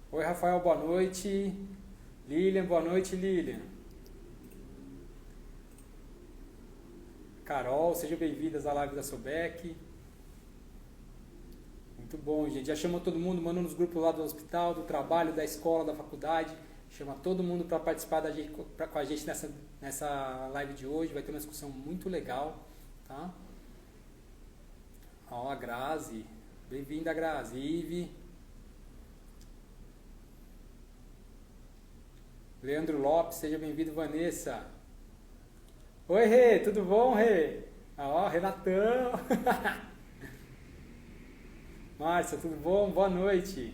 Oi, Rafael, boa noite. Lilian, boa noite, Lilian. Carol, sejam bem-vindas à live da Sobec. Muito bom, gente. Já chamou todo mundo, mandou nos grupos lá do hospital, do trabalho, da escola, da faculdade. Chama todo mundo para participar com a gente nessa live de hoje. Vai ter uma discussão muito legal, tá? Ó, a Grazi. Bem-vinda, Grazi. Ive. Leandro Lopes, seja bem-vindo, Vanessa. Oi, Rê, tudo bom, Rê? Ó, Renatão. Márcia, tudo bom? Boa noite.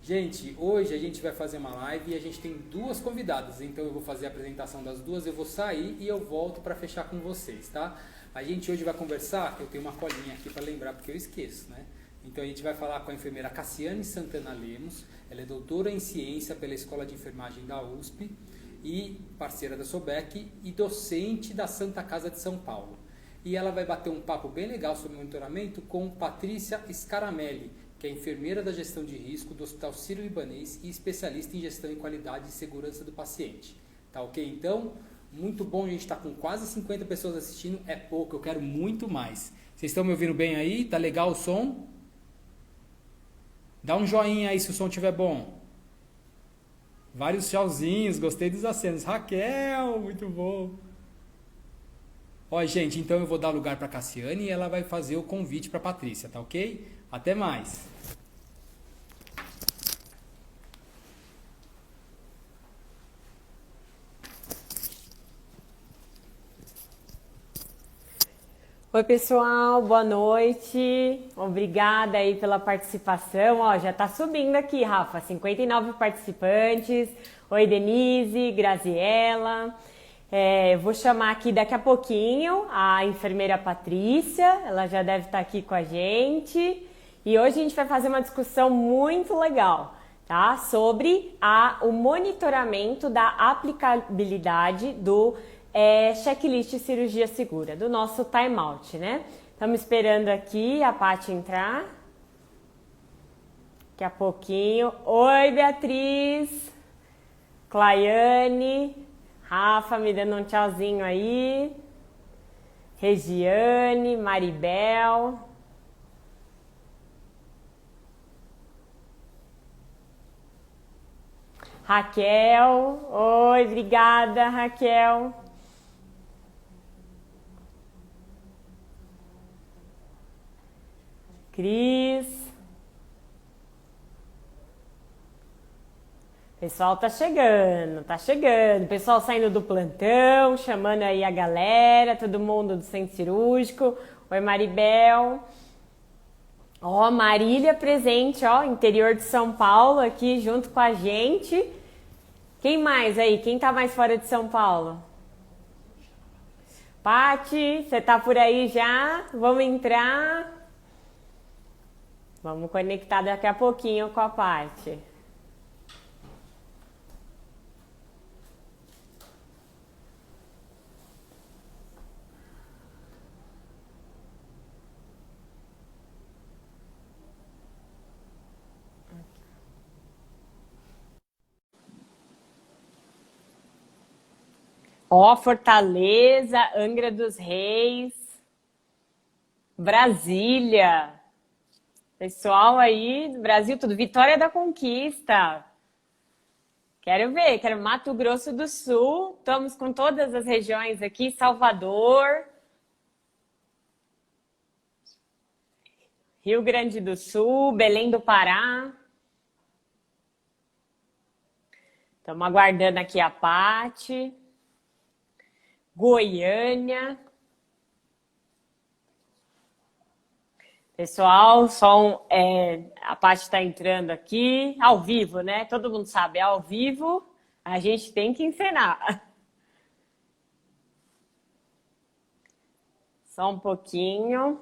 Gente, hoje a gente vai fazer uma live e a gente tem duas convidadas, então eu vou fazer a apresentação das duas, eu vou sair e eu volto para fechar com vocês, tá? A gente hoje vai conversar, eu tenho uma colinha aqui para lembrar porque eu esqueço, né? Então a gente vai falar com a enfermeira Cassiane Santana Lemos, ela é doutora em ciência pela Escola de Enfermagem da USP e parceira da SOBEC e docente da Santa Casa de São Paulo. E ela vai bater um papo bem legal sobre monitoramento com Patrícia Scaramelli, que é enfermeira da gestão de risco do Hospital Sírio-Libanês e especialista em gestão e qualidade e segurança do paciente. Tá ok? Então, muito bom, a gente está com quase 50 pessoas assistindo, é pouco, eu quero muito mais. Vocês estão me ouvindo bem aí? Tá legal o som? Dá um joinha aí se o som estiver bom. Vários tchauzinhos, gostei dos acenos. Raquel, muito bom. Ó, gente, então eu vou dar lugar para Cassiane e ela vai fazer o convite para Patrícia, tá ok? Até mais. Oi, pessoal, boa noite. Obrigada aí pela participação. Ó, já tá subindo aqui, Rafa, 59 participantes. Oi, Denise, Graziela. Eu vou chamar aqui daqui a pouquinho a enfermeira Patrícia, ela já deve estar aqui com a gente. E hoje a gente vai fazer uma discussão muito legal, tá? Sobre o monitoramento da aplicabilidade do checklist cirurgia segura, do nosso timeout, né? Estamos esperando aqui a Paty entrar. Daqui a pouquinho. Oi, Beatriz, Claiane, Rafa me dando um tchauzinho aí. Regiane, Maribel. Raquel. Oi, obrigada, Raquel. Cris. Pessoal tá chegando, tá chegando. Pessoal saindo do plantão, chamando aí a galera, todo mundo do centro cirúrgico. Oi, Maribel. Ó, Marília presente, ó, interior de São Paulo aqui junto com a gente. Quem mais aí? Quem tá mais fora de São Paulo? Pati, você tá por aí já? Vamos entrar. Vamos conectar daqui a pouquinho com a Pati. Ó, Fortaleza, Angra dos Reis, Brasília. Pessoal aí do Brasil, tudo. Vitória da Conquista. Quero ver, quero Mato Grosso do Sul. Estamos com todas as regiões aqui. Salvador. Rio Grande do Sul, Belém do Pará. Estamos aguardando aqui a Pati. Goiânia. Pessoal, a Paty está entrando aqui, ao vivo, né? Todo mundo sabe, ao vivo a gente tem que encenar. Só um pouquinho.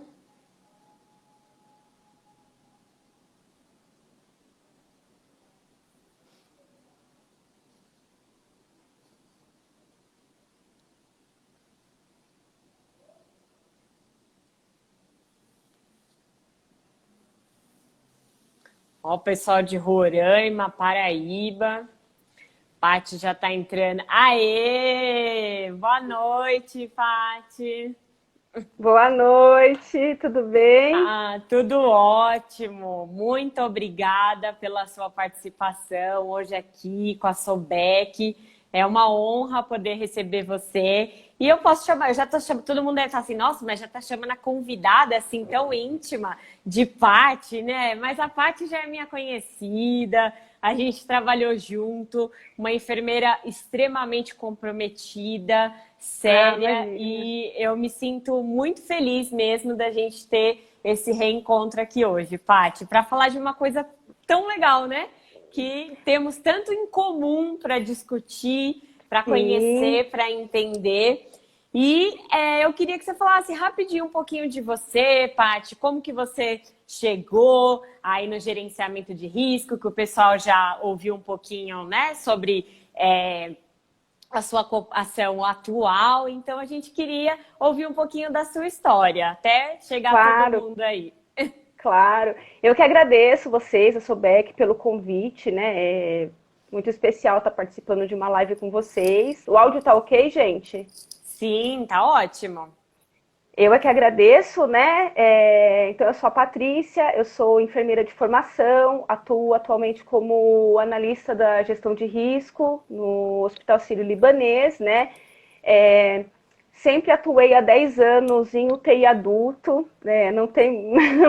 Ó, o pessoal de Roraima, Paraíba. Pati já tá entrando. Aê! Boa noite, Pati. Boa noite, tudo bem? Ah, tudo ótimo. Muito obrigada pela sua participação hoje aqui com a Sobec. É uma honra poder receber você. E eu posso chamar, eu já tô chamando, todo mundo deve estar assim, nossa, mas já tá chamando a convidada assim tão íntima de Pati, né? Mas a Pati já é minha conhecida, a gente trabalhou junto, uma enfermeira extremamente comprometida, séria, e eu me sinto muito feliz mesmo da gente ter esse reencontro aqui hoje, Pati, para falar de uma coisa tão legal, né? Que temos tanto em comum para discutir, para conhecer, para entender. E eu queria que você falasse rapidinho um pouquinho de você, Pati, como que você chegou aí no gerenciamento de risco, que o pessoal já ouviu um pouquinho, né, sobre a sua ação atual. Então, a gente queria ouvir um pouquinho da sua história, até chegar todo mundo aí. Claro. Eu que agradeço vocês, a Sobec, pelo convite, né? É muito especial estar participando de uma live com vocês. O áudio tá ok, gente? Sim, tá ótimo. Eu é que agradeço, né? Então, eu sou a Patrícia, eu sou enfermeira de formação, atuo atualmente como analista da gestão de risco no Hospital Sírio-Libanês, né? Sempre atuei há 10 anos em UTI adulto, né? Não tem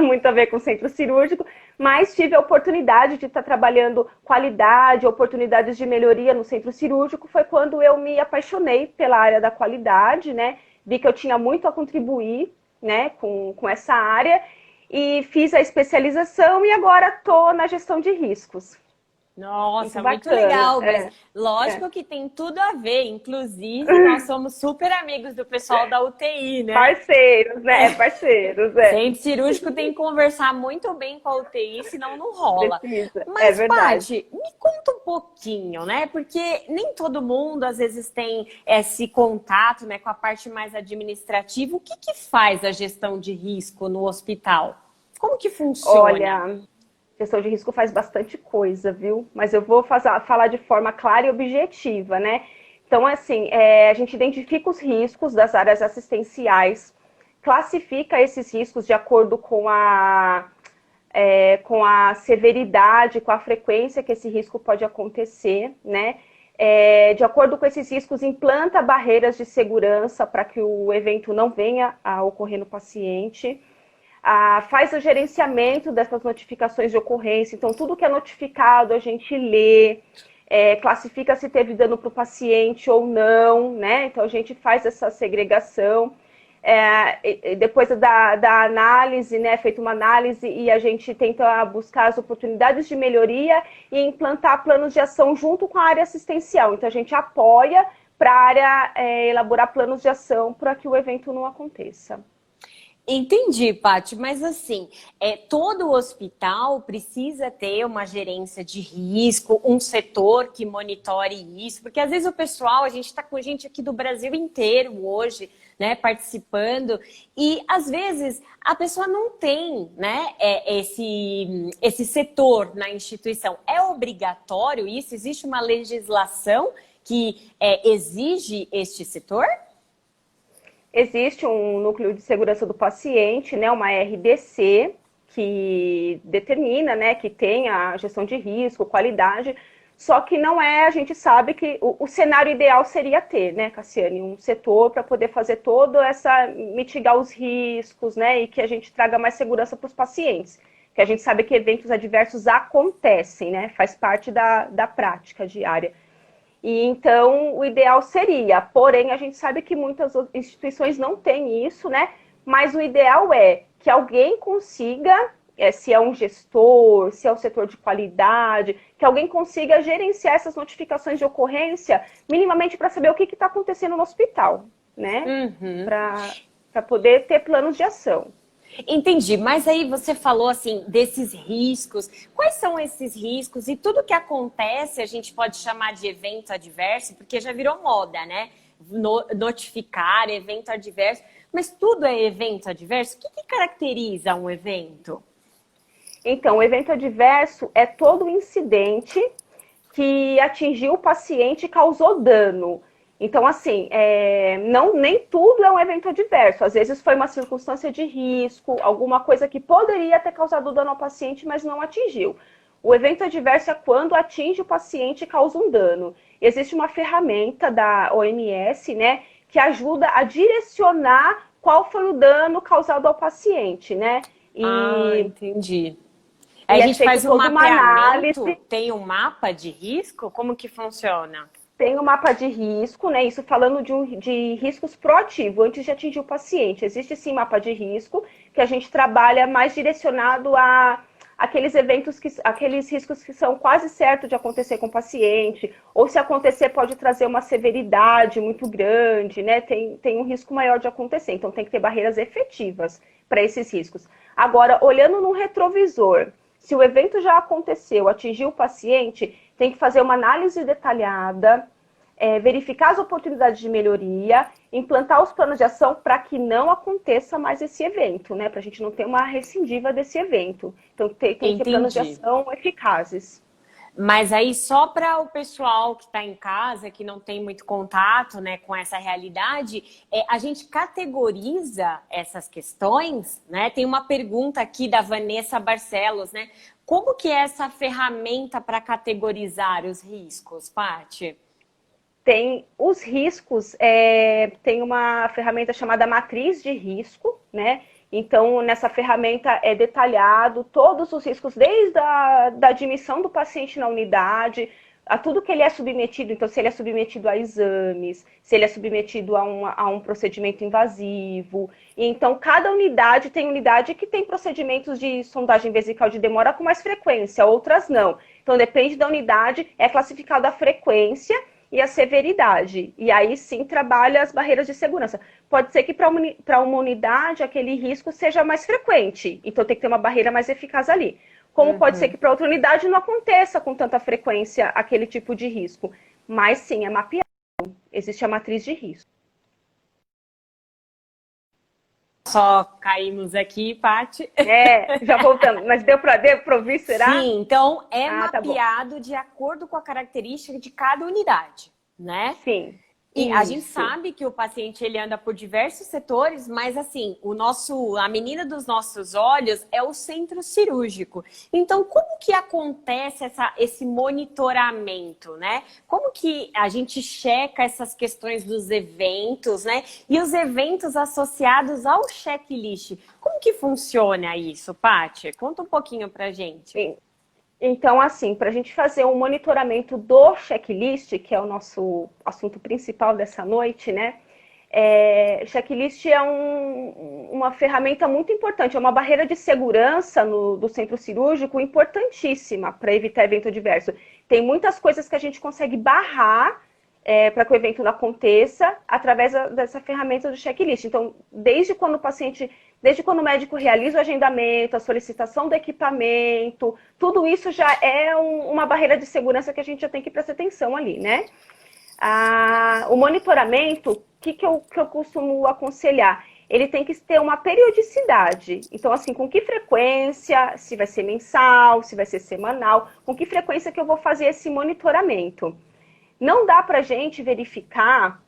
muito a ver com centro cirúrgico, mas tive a oportunidade de estar trabalhando qualidade, oportunidades de melhoria no centro cirúrgico. Foi quando eu me apaixonei pela área da qualidade, né? Vi que eu tinha muito a contribuir, né, com essa área e fiz a especialização e agora estou na gestão de riscos. Nossa, muito legal, mas lógico que tem tudo a ver, inclusive nós somos super amigos do pessoal da UTI, né? Parceiros, né? Parceiros, Centro cirúrgico tem que conversar muito bem com a UTI, senão não rola. Precisa. Mas, verdade. Pati, me conta um pouquinho, né? Porque nem todo mundo, às vezes, tem esse contato, né, com a parte mais administrativa. O que faz a gestão de risco no hospital? Como que funciona? Olha, gestão de risco faz bastante coisa, viu? Mas eu vou falar de forma clara e objetiva, né? Então, assim, a gente identifica os riscos das áreas assistenciais, classifica esses riscos de acordo com a severidade, com a frequência que esse risco pode acontecer, né? De acordo com esses riscos, implanta barreiras de segurança para que o evento não venha a ocorrer no paciente. Faz o gerenciamento dessas notificações de ocorrência. Então, tudo que é notificado a gente lê, classifica se teve dano para o paciente ou não, né? Então, a gente faz essa segregação. Depois da análise, né? Feita uma análise e a gente tenta buscar as oportunidades de melhoria e implantar planos de ação junto com a área assistencial. Então, a gente apoia para a área elaborar planos de ação para que o evento não aconteça. Entendi, Paty, mas assim, todo hospital precisa ter uma gerência de risco, um setor que monitore isso, porque às vezes o pessoal, a gente está com gente aqui do Brasil inteiro hoje, né, participando, e às vezes a pessoa não tem, né, esse setor na instituição. É obrigatório isso? Existe uma legislação que exige este setor? Existe um núcleo de segurança do paciente, né, uma RDC, que determina, né, que tem a gestão de risco, qualidade, só que não a gente sabe que o cenário ideal seria ter, né, Cassiane, um setor para poder fazer mitigar os riscos, né, e que a gente traga mais segurança para os pacientes, que a gente sabe que eventos adversos acontecem, né, faz parte da prática diária. E então, o ideal seria, porém, a gente sabe que muitas instituições não têm isso, né? Mas o ideal é que alguém consiga, se é um gestor, se é o setor de qualidade, que alguém consiga gerenciar essas notificações de ocorrência, minimamente para saber o que está acontecendo no hospital, né? Uhum. Para poder ter planos de ação. Entendi, mas aí você falou assim desses riscos. Quais são esses riscos? E tudo que acontece a gente pode chamar de evento adverso, porque já virou moda, né? Notificar evento adverso. Mas tudo é evento adverso? O que caracteriza um evento? Então, o evento adverso é todo incidente que atingiu o paciente e causou dano. Então, assim, nem tudo é um evento adverso. Às vezes foi uma circunstância de risco, alguma coisa que poderia ter causado dano ao paciente, mas não atingiu. O evento adverso é quando atinge o paciente e causa um dano. Existe uma ferramenta da OMS, né, que ajuda a direcionar qual foi o dano causado ao paciente, né? Entendi. Aí a gente faz um mapeamento, tem um mapa de risco? Como que funciona? Tem um mapa de risco, né? Isso falando de riscos proativos, antes de atingir o paciente. Existe sim mapa de risco, que a gente trabalha mais direcionado a aqueles aqueles riscos que são quase certos de acontecer com o paciente, ou se acontecer pode trazer uma severidade muito grande, né? Tem um risco maior de acontecer, então tem que ter barreiras efetivas para esses riscos. Agora, olhando no retrovisor, se o evento já aconteceu, atingiu o paciente, tem que fazer uma análise detalhada, verificar as oportunidades de melhoria, implantar os planos de ação para que não aconteça mais esse evento, né? Para a gente não ter uma recidiva desse evento. Então, tem que ter planos de ação eficazes. Mas aí, só para o pessoal que está em casa, que não tem muito contato, né, com essa realidade, a gente categoriza essas questões, né? Tem uma pergunta aqui da Vanessa Barcelos, né? Como que é essa ferramenta para categorizar os riscos, Paty? Tem os riscos, tem uma ferramenta chamada matriz de risco, né? Então, nessa ferramenta é detalhado todos os riscos, desde da admissão do paciente na unidade, a tudo que ele é submetido. Então, se ele é submetido a exames, se ele é submetido a um procedimento invasivo. E, então, cada unidade tem unidade que tem procedimentos de sondagem vesical de demora com mais frequência, outras não. Então, depende da unidade, é classificada a frequência e a severidade. E aí sim trabalha as barreiras de segurança. Pode ser que para uma unidade aquele risco seja mais frequente, então tem que ter uma barreira mais eficaz ali. Como pode ser que para outra unidade não aconteça com tanta frequência aquele tipo de risco. Mas sim, é mapeado. Existe a matriz de risco. Só caímos aqui, Paty. Já voltamos. Mas deu para ouvir, será? Sim, então mapeado de acordo com a característica de cada unidade, né? Sim. E a gente sabe que o paciente ele anda por diversos setores, mas assim, a menina dos nossos olhos é o centro cirúrgico. Então, como que acontece esse monitoramento, né? Como que a gente checa essas questões dos eventos, né? E os eventos associados ao checklist. Como que funciona isso, Paty? Conta um pouquinho pra gente. Sim. Então, assim, para a gente fazer um monitoramento do checklist, que é o nosso assunto principal dessa noite, né? Checklist é uma ferramenta muito importante, é uma barreira de segurança do centro cirúrgico importantíssima para evitar evento adverso. Tem muitas coisas que a gente consegue barrar para que o evento não aconteça através dessa ferramenta do checklist. Então, desde quando o médico realiza o agendamento, a solicitação do equipamento, tudo isso já é uma barreira de segurança que a gente já tem que prestar atenção ali, né? O monitoramento, o que eu costumo aconselhar? Ele tem que ter uma periodicidade. Então, assim, com que frequência, se vai ser mensal, se vai ser semanal, com que frequência que eu vou fazer esse monitoramento? Não dá para a gente verificar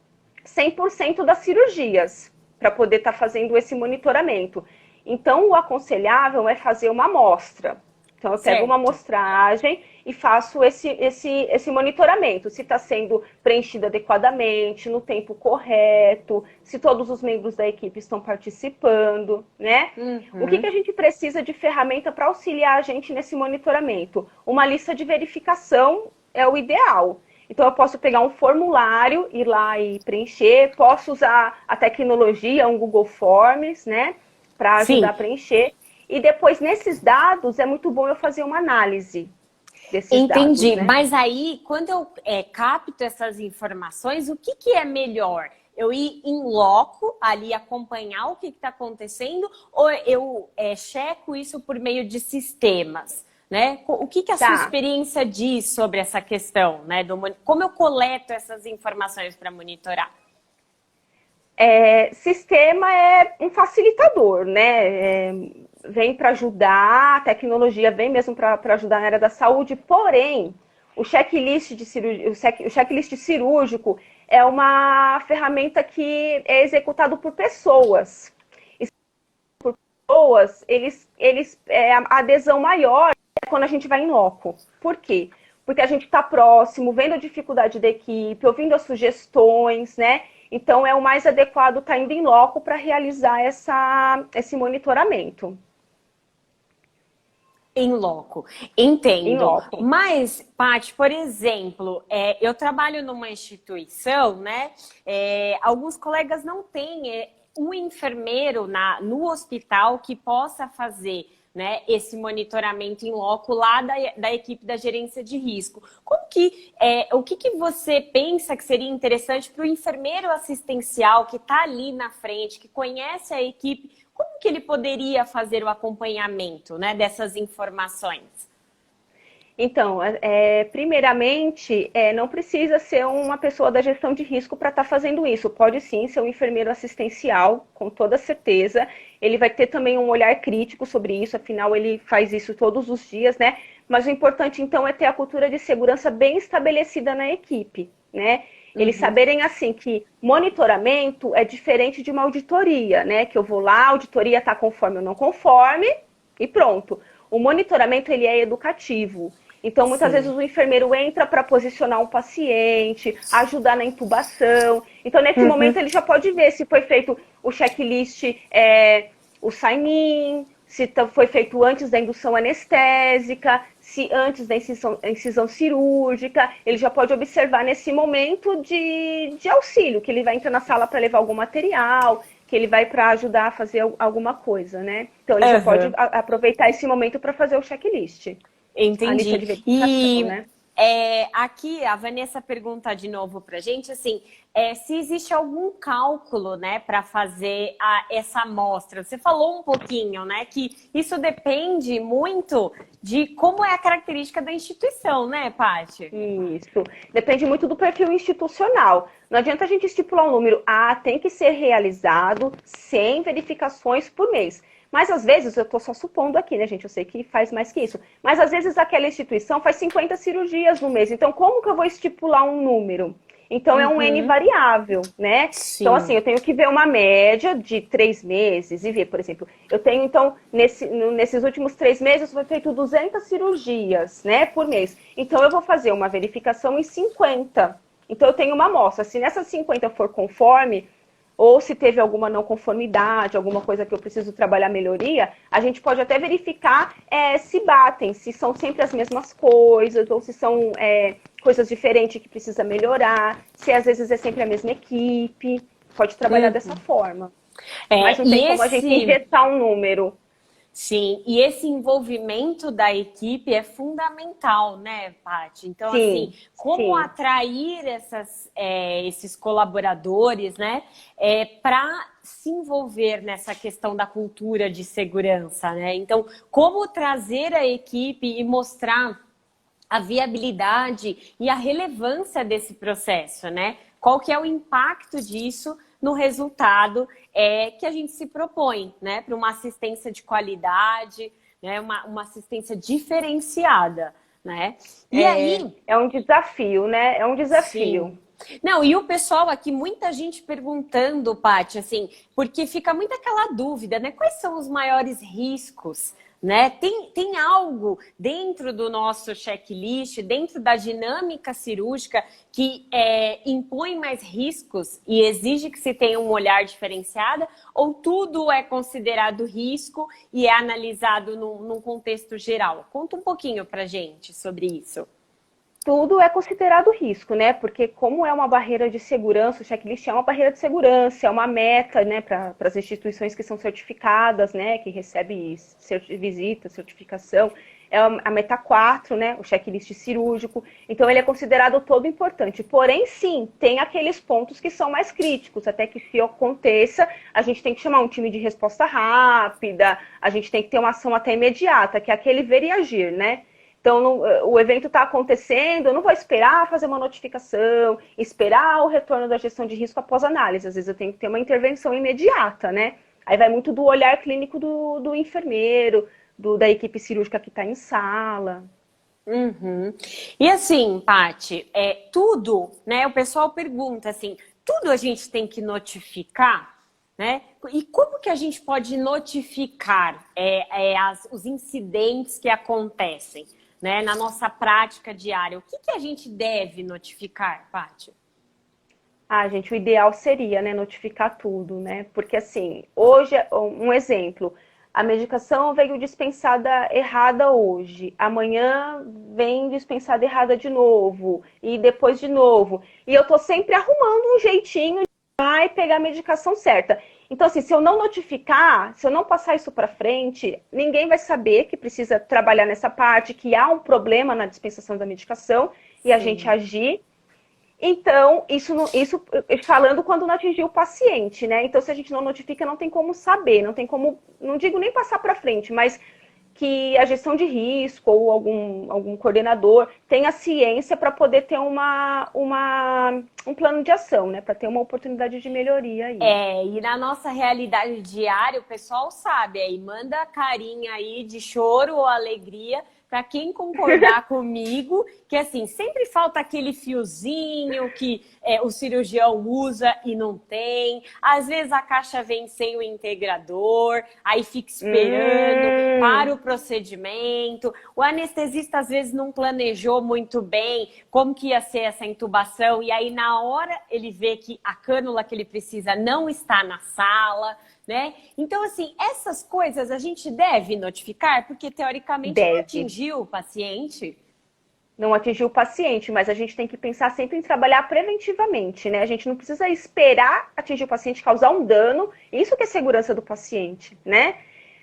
100% das cirurgias para poder estar fazendo esse monitoramento. Então, o aconselhável é fazer uma amostra. Então, eu pego uma amostragem e faço esse monitoramento. Se está sendo preenchido adequadamente, no tempo correto, se todos os membros da equipe estão participando, né? O que a gente precisa de ferramenta para auxiliar a gente nesse monitoramento? Uma lista de verificação é o ideal. Então, eu posso pegar um formulário, ir lá e preencher. Posso usar a tecnologia, um Google Forms, né? Para ajudar a preencher. E depois, nesses dados, é muito bom eu fazer uma análise desses dados. Entendi. Né? Mas aí, quando eu capto essas informações, o que é melhor? Eu ir em loco, ali, acompanhar o que está acontecendo? Ou eu checo isso por meio de sistemas? Né? O que a sua experiência diz sobre essa questão? Né? Como eu coleto essas informações para monitorar? Sistema é um facilitador, né? vem para ajudar, a tecnologia vem mesmo para ajudar na área da saúde, porém, o checklist cirúrgico é uma ferramenta que é executado por pessoas. E por pessoas, a adesão maior é quando a gente vai em loco. Por quê? Porque a gente está próximo, vendo a dificuldade da equipe, ouvindo as sugestões, né? Então, é o mais adequado estar indo em loco para realizar esse monitoramento. Em loco, entendo. Em loco. Mas, Paty, por exemplo, eu trabalho numa instituição, né? Alguns colegas não têm um enfermeiro no hospital que possa fazer, né, esse monitoramento em loco lá da equipe da gerência de risco. O que você pensa que seria interessante para o enfermeiro assistencial que está ali na frente, que conhece a equipe, como que ele poderia fazer o acompanhamento, né, dessas informações? Então, primeiramente, não precisa ser uma pessoa da gestão de risco para estar fazendo isso. Pode sim ser um enfermeiro assistencial, com toda certeza. Ele vai ter também um olhar crítico sobre isso, afinal ele faz isso todos os dias, né? Mas o importante, então, é ter a cultura de segurança bem estabelecida na equipe, né? Eles saberem, assim, que monitoramento é diferente de uma auditoria, né? Que eu vou lá, a auditoria está conforme ou não conforme, e pronto. O monitoramento, ele é educativo. Então, muitas vezes o enfermeiro entra para posicionar um paciente, ajudar na intubação. Então, nesse momento, ele já pode ver se foi feito o checklist, o sign-in, se foi feito antes da indução anestésica, se antes da incisão cirúrgica. Ele já pode observar nesse momento de auxílio, que ele vai entrar na sala para levar algum material, que ele vai para ajudar a fazer alguma coisa, né? Então, ele já pode aproveitar esse momento para fazer o checklist. Entendi. Né? Aqui a Vanessa pergunta de novo para a gente, assim, se existe algum cálculo, né, para fazer essa amostra. Você falou um pouquinho, né, que isso depende muito de como é a característica da instituição, né, Paty? Isso. Depende muito do perfil institucional. Não adianta a gente estipular um número. Tem que ser realizado 100 verificações por mês. Mas, às vezes, eu estou só supondo aqui, né, gente? Eu sei que faz mais que isso. Mas, às vezes, aquela instituição faz 50 cirurgias no mês. Então, como que eu vou estipular um número? Então, é um N variável, né? Sim. Então, assim, eu tenho que ver uma média de 3 meses e ver, por exemplo, eu tenho, então, nesses últimos 3 meses, foi feito 200 cirurgias, né, por mês. Então, eu vou fazer uma verificação em 50. Então, eu tenho uma amostra. Se nessas 50 for conforme, ou se teve alguma não conformidade, alguma coisa que eu preciso trabalhar melhoria, a gente pode até verificar se batem, se são sempre as mesmas coisas, ou se são coisas diferentes que precisa melhorar, se às vezes é sempre a mesma equipe, pode trabalhar dessa forma. Mas não tem como a gente injetar um número. Sim, e esse envolvimento da equipe é fundamental, né, Paty? Então, sim, assim, como atrair esses colaboradores, né, para se envolver nessa questão da cultura de segurança, né? Então, como trazer a equipe e mostrar a viabilidade e a relevância desse processo, né? Qual que é o impacto disso no resultado que a gente se propõe, né? Para uma assistência de qualidade, né? Uma assistência diferenciada, né? E aí... É um desafio, né? É um desafio. Sim. Não, e o pessoal aqui, muita gente perguntando, Paty, assim, porque fica muito aquela dúvida, né? Quais são os maiores riscos, né? Tem algo dentro do nosso checklist, dentro da dinâmica cirúrgica que impõe mais riscos e exige que se tenha um olhar diferenciado? Ou tudo é considerado risco e é analisado num contexto geral? Conta um pouquinho pra gente sobre isso. Tudo é considerado risco, né? Porque como é uma barreira de segurança, o checklist é uma barreira de segurança, é uma meta, né, para as instituições que são certificadas, né, que recebem visita, certificação. É a meta 4, né, o checklist cirúrgico. Então, ele é considerado todo importante. Porém, sim, tem aqueles pontos que são mais críticos. Até que se aconteça, a gente tem que chamar um time de resposta rápida, a gente tem que ter uma ação até imediata, que é aquele ver e agir, né? Então, o evento está acontecendo, eu não vou esperar fazer uma notificação, esperar o retorno da gestão de risco após análise. Às vezes eu tenho que ter uma intervenção imediata, né? Aí vai muito do olhar clínico do enfermeiro, da equipe cirúrgica que está em sala. Uhum. E assim, Paty, tudo, né? O pessoal pergunta assim, tudo a gente tem que notificar, né? E como que a gente pode notificar os incidentes que acontecem, né, na nossa prática diária? O que a gente deve notificar, Paty? Gente, o ideal seria, né, notificar tudo, né? Porque assim, hoje, um exemplo, a medicação veio dispensada errada hoje, amanhã vem dispensada errada de novo, e depois de novo. E eu tô sempre arrumando um jeitinho de vai pegar a medicação certa. Então, assim, se eu não notificar, se eu não passar isso para frente, ninguém vai saber que precisa trabalhar nessa parte, que há um problema na dispensação da medicação, e a gente agir. Então, isso falando quando não atingir o paciente, né? Então, se a gente não notifica, não tem como saber, não tem como, não digo nem passar para frente, mas que a gestão de risco ou algum coordenador tenha ciência para poder ter um plano de ação, né? Para ter uma oportunidade de melhoria aí. E na nossa realidade diária, o pessoal sabe, aí manda carinha aí de choro ou alegria, para quem concordar comigo, que assim, sempre falta aquele fiozinho que o cirurgião usa e não tem. Às vezes a caixa vem sem o integrador, aí fica esperando para o procedimento. O anestesista às vezes não planejou muito bem como que ia ser essa intubação, e aí na hora ele vê que a cânula que ele precisa não está na sala, né? Então, assim, essas coisas a gente deve notificar, porque teoricamente não atingiu o paciente. Não atingiu o paciente, mas a gente tem que pensar sempre em trabalhar preventivamente, né? A gente não precisa esperar atingir o paciente, causar um dano. Isso que é segurança do paciente, né?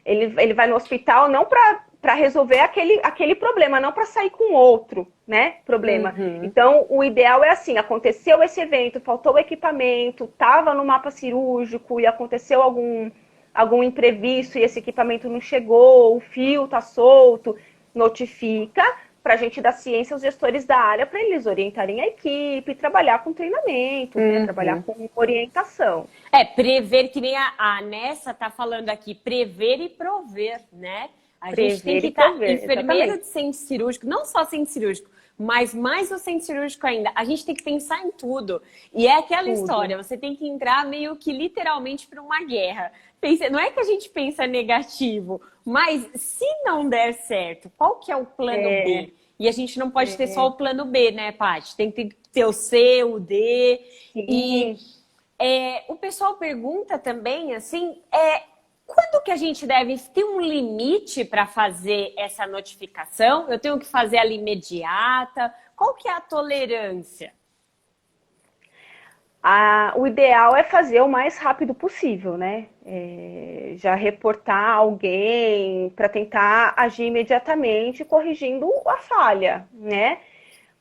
Ele vai no hospital não para resolver aquele problema, não para sair com outro, né, problema. Então, o ideal é assim, aconteceu esse evento, faltou o equipamento, estava no mapa cirúrgico e aconteceu algum imprevisto e esse equipamento não chegou, o fio está solto, notifica para a gente dar ciência aos gestores da área para eles orientarem a equipe, trabalhar com treinamento, né, trabalhar com orientação. Prever, que nem a Nessa está falando aqui, prever e prover, né? A gente tem que estar enfermeiro de centro cirúrgico, não só centro cirúrgico, mas mais no centro cirúrgico ainda. A gente tem que pensar em tudo. E é aquela história, você tem que entrar meio que literalmente para uma guerra. Não é que a gente pensa negativo, mas se não der certo, qual que é o plano B? E a gente não pode ter só o plano B, né, Paty? Tem que ter o C, o D. Sim. E o pessoal pergunta também, assim, quando que a gente deve ter um limite para fazer essa notificação? Eu tenho que fazer ela imediata? Qual que é a tolerância? O ideal é fazer o mais rápido possível, né? Já reportar alguém para tentar agir imediatamente, corrigindo a falha, né?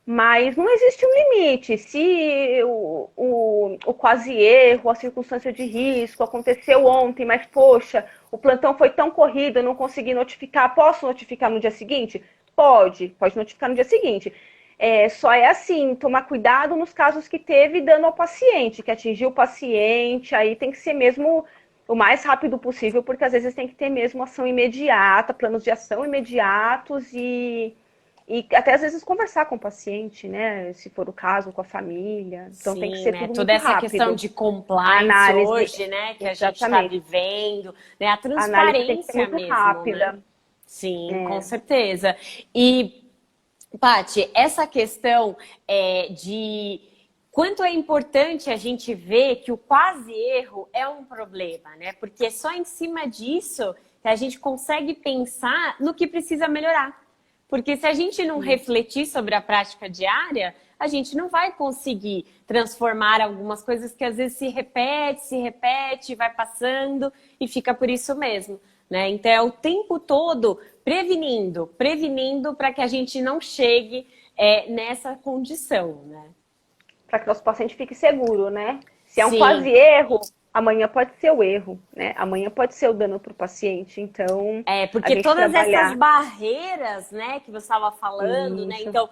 Mas não existe um limite. Se o quase erro, a circunstância de risco aconteceu ontem, mas, poxa, o plantão foi tão corrido, eu não consegui notificar, posso notificar no dia seguinte? Pode notificar no dia seguinte. Só é assim, tomar cuidado nos casos que teve dano ao paciente, que atingiu o paciente, aí tem que ser mesmo o mais rápido possível, porque às vezes tem que ter mesmo ação imediata, planos de ação imediatos e até às vezes conversar com o paciente, né? Se for o caso, com a família. Então tem que ser tudo toda muito essa rápido. questão de compliance análise, hoje, né? Que exatamente. a gente está vivendo, né? A transparência tem que ser muito mesmo, rápida. Né? Sim, com certeza. E, Paty, essa questão de quanto é importante a gente ver que o quase erro é um problema, né? Porque é só em cima disso que a gente consegue pensar no que precisa melhorar. Porque se a gente não refletir sobre a prática diária, a gente não vai conseguir transformar algumas coisas que às vezes se repete, vai passando e fica por isso mesmo, né? Então é o tempo todo prevenindo para que a gente não chegue nessa condição, né? Para que o nosso paciente fique seguro, né? Se é um quase erro, amanhã pode ser o erro, né? Amanhã pode ser o dano para o paciente, então... porque todas essas barreiras, né, que você estava falando, né? Então,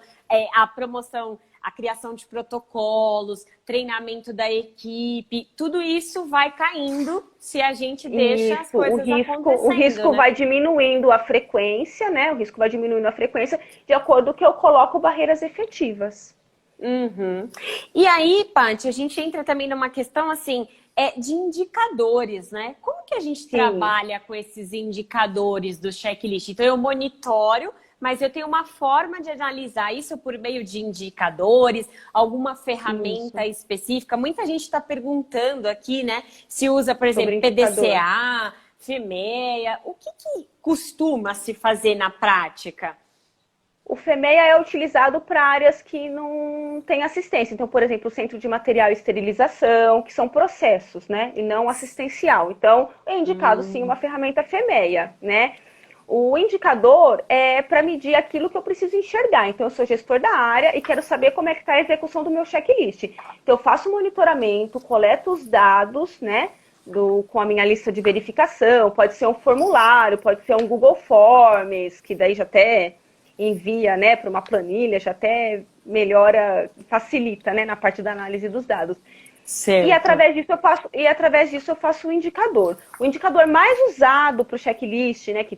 a promoção, a criação de protocolos, treinamento da equipe, tudo isso vai caindo se a gente deixa as coisas acontecendo. O risco, né? Vai diminuindo a frequência, né? O risco vai diminuindo a frequência de acordo com que eu coloco barreiras efetivas. Uhum. E aí, Paty, a gente entra também numa questão assim, de indicadores, né? Como que a gente trabalha com esses indicadores do checklist? Então, eu monitoro, mas eu tenho uma forma de analisar isso por meio de indicadores, alguma ferramenta específica. Muita gente está perguntando aqui, né? Se usa, por exemplo, PDCA, FEMEA. O que costuma se fazer na prática? O FEMEA é utilizado para áreas que não têm assistência. Então, por exemplo, o Centro de Material e Esterilização, que são processos, né? E não assistencial. Então, é indicado, sim, uma ferramenta FEMEA, né? O indicador é para medir aquilo que eu preciso enxergar. Então, eu sou gestor da área e quero saber como é que está a execução do meu checklist. Então, eu faço monitoramento, coleto os dados, né? Com a minha lista de verificação. Pode ser um formulário, pode ser um Google Forms, que daí já até envia, né, para uma planilha, já até melhora, facilita, né, na parte da análise dos dados. Certo. E através disso eu faço o indicador. O indicador mais usado para o checklist, né, que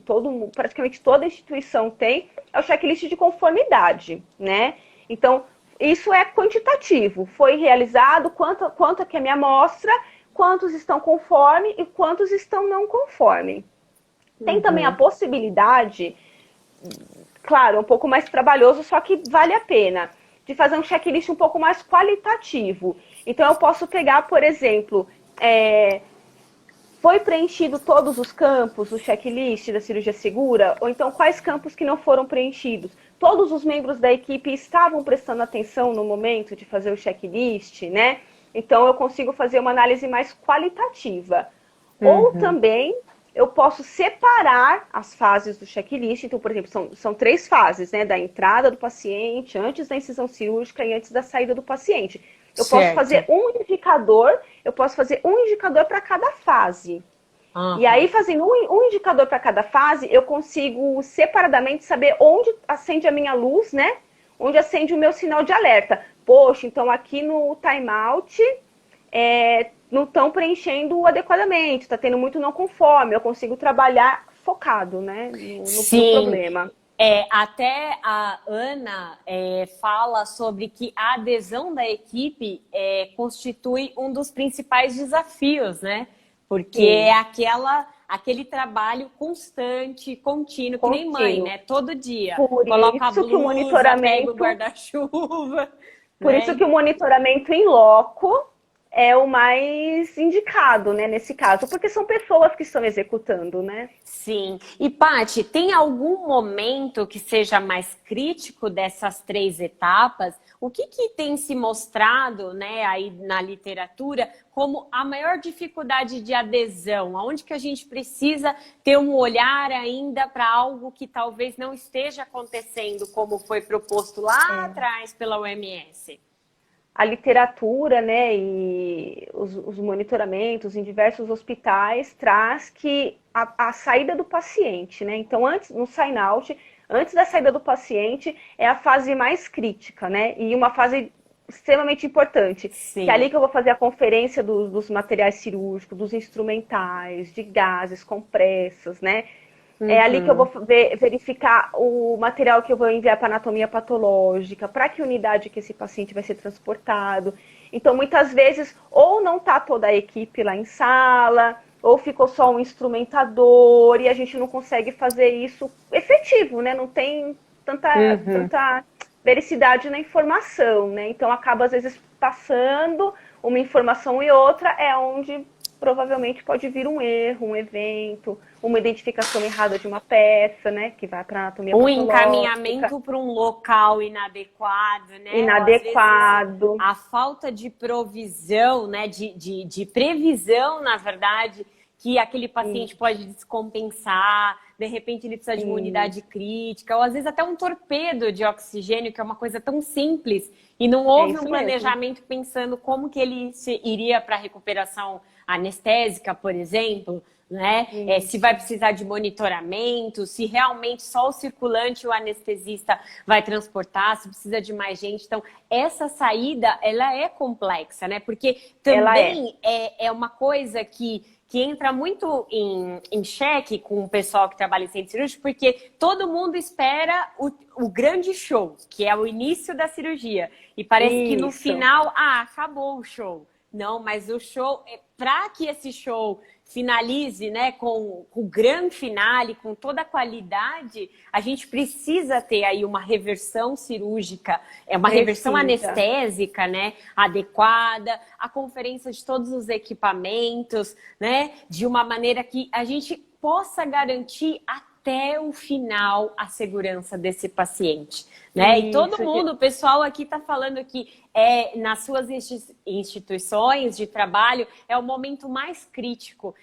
praticamente toda instituição tem, é o checklist de conformidade, né? Então, isso é quantitativo. Foi realizado, quanto que é a minha amostra, quantos estão conforme e quantos estão não conforme. Tem também a possibilidade, claro, um pouco mais trabalhoso, só que vale a pena, de fazer um checklist um pouco mais qualitativo. Então, eu posso pegar, por exemplo, foi preenchido todos os campos do checklist da cirurgia segura? Ou então, quais campos que não foram preenchidos? Todos os membros da equipe estavam prestando atenção no momento de fazer o checklist, né? Então, eu consigo fazer uma análise mais qualitativa. Ou também, eu posso separar as fases do checklist. Então, por exemplo, são 3 fases, né? Da entrada do paciente, antes da incisão cirúrgica e antes da saída do paciente. Eu posso fazer um indicador para cada fase. E aí, fazendo um indicador para cada fase, eu consigo separadamente saber onde acende a minha luz, né? Onde acende o meu sinal de alerta. Poxa, então aqui no timeout não estão preenchendo adequadamente, está tendo muito não conforme. Eu consigo trabalhar focado, né? No problema. Até a Ana fala sobre que a adesão da equipe constitui um dos principais desafios, né? Porque é aquele trabalho constante, contínuo, que nem mãe, né? Todo dia. Coloca a blusa, pega o guarda-chuva. Por isso que o monitoramento em loco é o mais indicado, né, nesse caso, porque são pessoas que estão executando, né? Sim. E, Paty, tem algum momento que seja mais crítico dessas 3 etapas? O que tem se mostrado, né, aí na literatura como a maior dificuldade de adesão? Aonde que a gente precisa ter um olhar ainda para algo que talvez não esteja acontecendo como foi proposto lá atrás pela OMS? A literatura, né, e os monitoramentos em diversos hospitais traz que a saída do paciente, né? Então, no sign-out, antes da saída do paciente, é a fase mais crítica, né? E uma fase extremamente importante. Sim. Que é ali que eu vou fazer a conferência dos materiais cirúrgicos, dos instrumentais, de gases, compressas, né? É ali que eu vou verificar o material que eu vou enviar para anatomia patológica, para que unidade que esse paciente vai ser transportado. Então, muitas vezes, ou não está toda a equipe lá em sala, ou ficou só um instrumentador, e a gente não consegue fazer isso efetivo, né? Não tem tanta vericidade na informação, né? Então, acaba, às vezes, passando uma informação e outra, é onde provavelmente pode vir um erro, um evento, uma identificação errada de uma peça, né, que vai para anatomia patológica. Um encaminhamento para um local inadequado, né? Inadequado. A falta de provisão, né, de previsão, na verdade, que aquele paciente pode descompensar, de repente ele precisa de uma unidade crítica, ou às vezes até um torpedo de oxigênio, que é uma coisa tão simples, e não houve um planejamento pensando como que ele iria para a recuperação anestésica, por exemplo, né? Se vai precisar de monitoramento, se realmente só o circulante e o anestesista vai transportar, se precisa de mais gente. Então, essa saída, ela é complexa, né? Porque também é uma coisa que entra muito em xeque com o pessoal que trabalha em centro cirúrgico, porque todo mundo espera o grande show, que é o início da cirurgia. E parece que no final, acabou o show. Não, mas o show, para que esse show finalize, né, com o grande finale, com toda a qualidade, a gente precisa ter aí uma reversão cirúrgica, uma reversão anestésica, né, adequada, a conferência de todos os equipamentos, né, de uma maneira que a gente possa garantir até o final a segurança desse paciente, né? E todo mundo, o pessoal aqui está falando que nas suas instituições de trabalho é o momento mais crítico.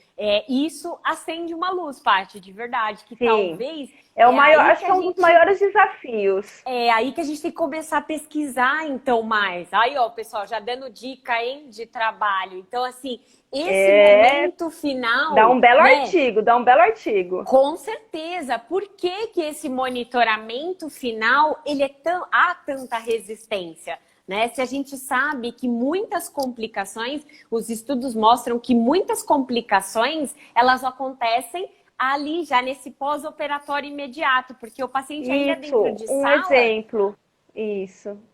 Isso acende uma luz, Paty, de verdade, que talvez... acho que é um dos maiores desafios. É aí que a gente tem que começar a pesquisar, então, mais. Aí, ó, pessoal, já dando dica, hein, de trabalho. Então, assim, esse momento final... Dá um belo artigo, dá um belo artigo. Com certeza. Por que esse monitoramento final, há tanta resistência? Né? Se a gente sabe que muitas complicações, os estudos mostram que muitas complicações, elas acontecem ali já nesse pós-operatório imediato, porque o paciente ainda dentro de sala...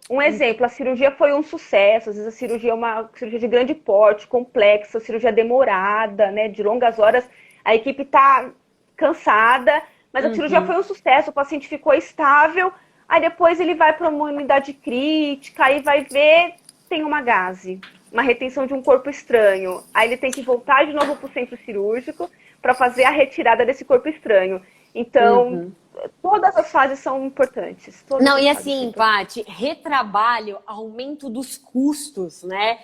Um exemplo, a cirurgia foi um sucesso, às vezes a cirurgia é uma cirurgia de grande porte, complexa, cirurgia demorada, né, de longas horas, a equipe está cansada, mas a cirurgia foi um sucesso, o paciente ficou estável, aí depois ele vai para uma unidade crítica, aí vai ver, tem uma gase, uma retenção de um corpo estranho. Aí ele tem que voltar de novo para o centro cirúrgico para fazer a retirada desse corpo estranho. Então, todas as fases são importantes. Não, e assim, Paty, retrabalho, aumento dos custos, né?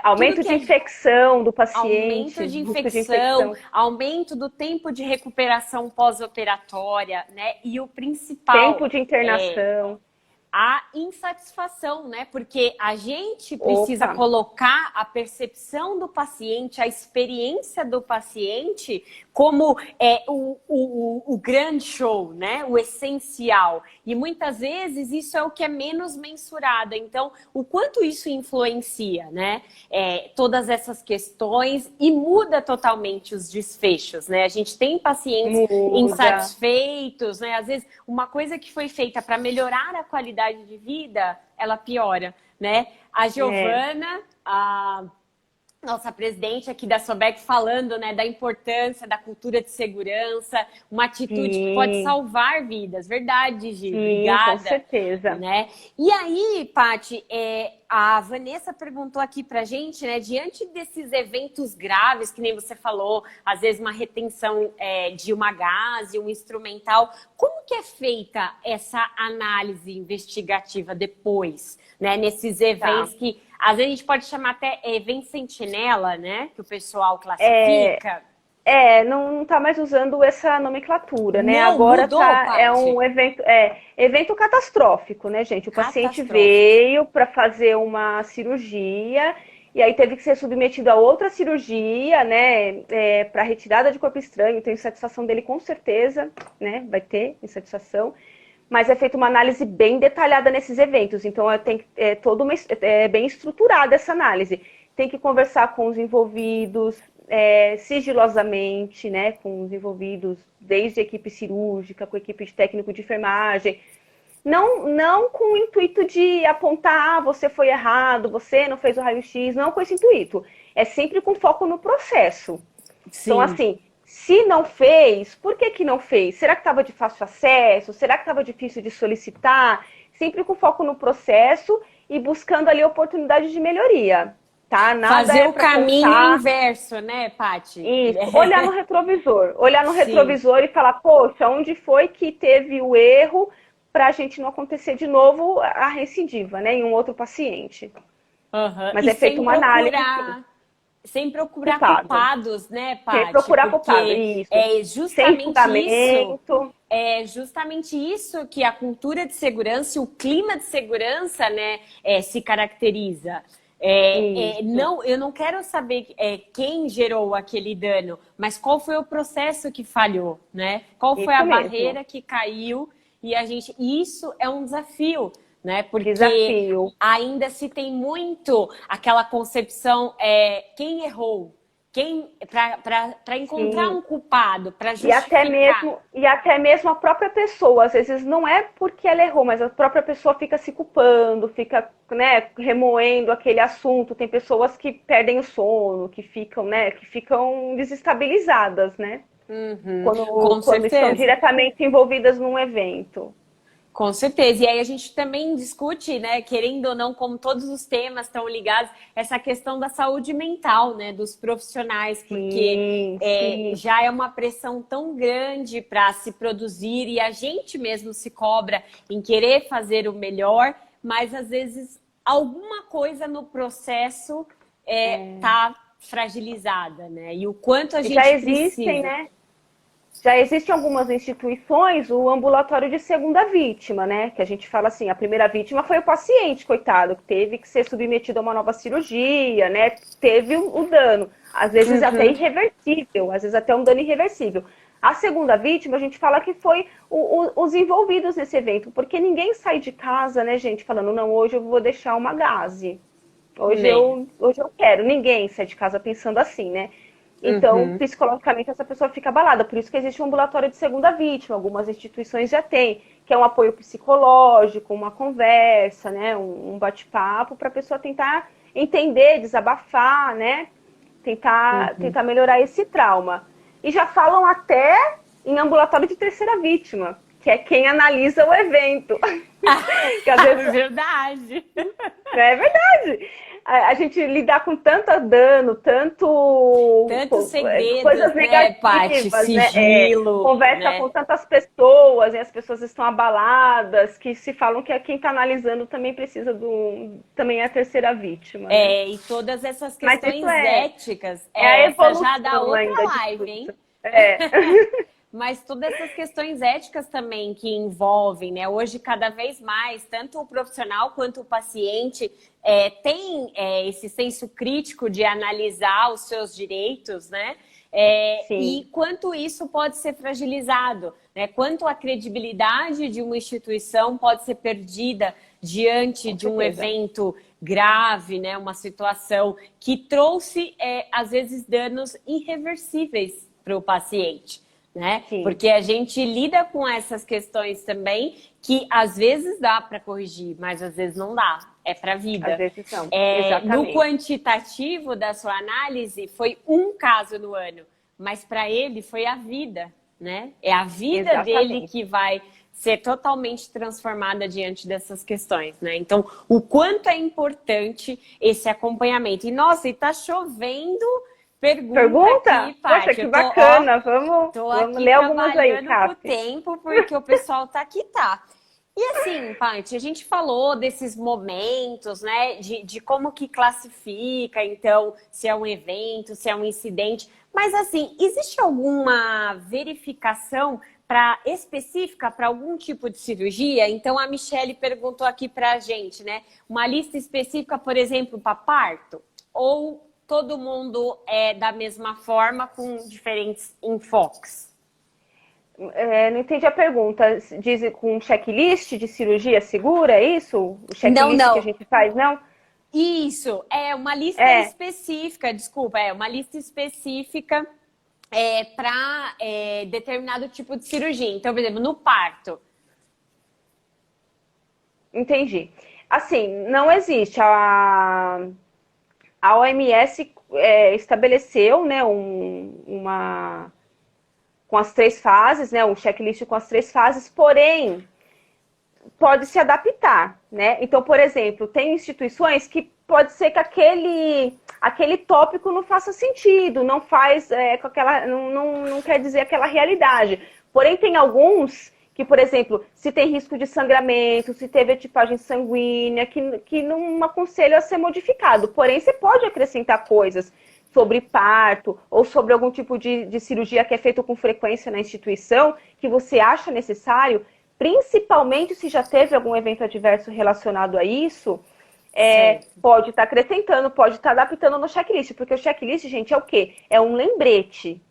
Aumento de infecção do paciente. Aumento de infecção, aumento do tempo de recuperação pós-operatória, né? E o principal... Tempo de internação. A insatisfação, né? Porque a gente precisa colocar a percepção do paciente, a experiência do paciente como o grande show, né? O essencial. E muitas vezes isso é o que é menos mensurado. Então, o quanto isso influencia, né? Todas essas questões e muda totalmente os desfechos, né? A gente tem pacientes insatisfeitos, né? Às vezes, uma coisa que foi feita para melhorar a qualidade de vida, ela piora, né? A Giovana, a nossa presidente aqui da Sobec, falando, né, da importância da cultura de segurança, uma atitude que pode salvar vidas. Verdade, Gi? Obrigada. Com certeza. Né? E aí, Paty, a Vanessa perguntou aqui pra gente, né, diante desses eventos graves, que nem você falou, às vezes uma retenção de uma gase, um instrumental, como que é feita essa análise investigativa depois, né, nesses eventos que às vezes a gente pode chamar até evento sentinela, né? Que o pessoal classifica. Não está mais usando essa nomenclatura, né? Não, agora mudou, é um evento catastrófico, né, gente? O paciente veio para fazer uma cirurgia e aí teve que ser submetido a outra cirurgia, né? Para retirada de corpo estranho. Então, insatisfação dele com certeza, né? Vai ter insatisfação. Mas é feita uma análise bem detalhada nesses eventos. Então, bem estruturada essa análise. Tem que conversar com os envolvidos sigilosamente, né? Com os envolvidos, desde a equipe cirúrgica, com a equipe de técnico de enfermagem. Não com o intuito de apontar, você foi errado, você não fez o raio-x, não com esse intuito. É sempre com foco no processo. Sim. Então, assim... Se não fez, por que não fez? Será que estava de fácil acesso? Será que estava difícil de solicitar? Sempre com foco no processo e buscando ali oportunidade de melhoria, tá? Nada fazer o caminho inverso, né, Paty? Isso, olhar no retrovisor. Olhar no retrovisor e falar, poxa, onde foi que teve o erro para a gente não acontecer de novo a recidiva, né, em um outro paciente. Mas é feita uma análise... Sem procurar culpados, né, Paty? Sem procurar culpados, isso. É justamente isso que a cultura de segurança, o clima de segurança, né, se caracteriza. Não, eu não quero saber quem gerou aquele dano, mas qual foi o processo que falhou, né? Qual foi a barreira que caiu e isso é um desafio, né? Porque ainda se tem muito aquela concepção, quem errou, para encontrar um culpado, para justificar. E até mesmo a própria pessoa, às vezes não é porque ela errou, mas a própria pessoa fica se culpando, fica, né, remoendo aquele assunto. Tem pessoas que perdem o sono, que ficam desestabilizadas, né? Quando estão diretamente envolvidas num evento. Com certeza. E aí a gente também discute, né, querendo ou não, como todos os temas estão ligados, essa questão da saúde mental, né, dos profissionais, porque já é uma pressão tão grande para se produzir e a gente mesmo se cobra em querer fazer o melhor, mas às vezes alguma coisa no processo tá fragilizada, né? E o quanto a gente precisa... né? Já existem algumas instituições, o ambulatório de segunda vítima, né? Que a gente fala assim, a primeira vítima foi o paciente, coitado, que teve que ser submetido a uma nova cirurgia, né? Teve o dano, às vezes até irreversível, às vezes até um dano irreversível. A segunda vítima, a gente fala que foi os envolvidos nesse evento, porque ninguém sai de casa, né, gente, falando, não, hoje eu vou deixar uma gaze, hoje eu quero. Ninguém sai de casa pensando assim, né? Então, psicologicamente, essa pessoa fica abalada. Por isso que existe um ambulatório de segunda vítima. Algumas instituições já têm, que é um apoio psicológico, uma conversa, né? Um bate-papo para a pessoa tentar entender, desabafar, né? Tentar melhorar esse trauma. E já falam até em ambulatório de terceira vítima, que é quem analisa o evento. Que às vezes... É verdade. É verdade. A gente lidar com tanto dano, tanto segredos, coisas negativas, né, Paty? Sigilo, conversa né? com tantas pessoas, e as pessoas estão abaladas, que se falam que quem está analisando também precisa também é a terceira vítima. Né? E todas essas questões éticas, a evolução já dá outra ainda live, hein? Mas todas essas questões éticas também que envolvem, né? Hoje, cada vez mais, tanto o profissional quanto o paciente tem esse senso crítico de analisar os seus direitos, né? E quanto isso pode ser fragilizado, né? Quanto a credibilidade de uma instituição pode ser perdida diante de um evento grave, né? Uma situação que trouxe, às vezes, danos irreversíveis para o paciente. Né? Porque a gente lida com essas questões também que às vezes dá para corrigir, mas às vezes não dá. É para a vida. Às vezes não. No quantitativo da sua análise, foi um caso no ano, mas para ele foi a vida, né? É a vida dele que vai ser totalmente transformada diante dessas questões, né? Então, o quanto é importante esse acompanhamento. E, nossa, e tá chovendo... Pergunta? Aqui, Paty. Poxa, que bacana. Vamos ler algumas aí, Cap. Tô tempo, porque o pessoal tá aqui, tá. E assim, Paty, a gente falou desses momentos, né, de como que classifica, então, se é um evento, se é um incidente. Mas assim, existe alguma verificação específica para algum tipo de cirurgia? Então, a Michele perguntou aqui pra gente, né, uma lista específica, por exemplo, para parto? Ou... todo mundo é da mesma forma, com diferentes enfoques? Não entendi a pergunta. Diz com checklist de cirurgia segura, é isso? O checklist não. que a gente faz, não? Isso, uma lista específica, desculpa, uma lista específica para determinado tipo de cirurgia. Então, por exemplo, no parto. Entendi. Assim, não existe. A OMS estabeleceu, né, com as 3 fases, né, um checklist com as 3 fases, porém, pode se adaptar, né? Então, por exemplo, tem instituições que pode ser que aquele tópico não faça sentido, não faz não quer dizer aquela realidade. Porém, tem alguns que, por exemplo, se tem risco de sangramento, se teve tipagem sanguínea, que não aconselha a ser modificado. Porém, você pode acrescentar coisas sobre parto ou sobre algum tipo de cirurgia que é feito com frequência na instituição, que você acha necessário, principalmente se já teve algum evento adverso relacionado a isso, Pode estar acrescentando, pode estar adaptando no checklist, porque o checklist, gente, é o quê? É um lembrete,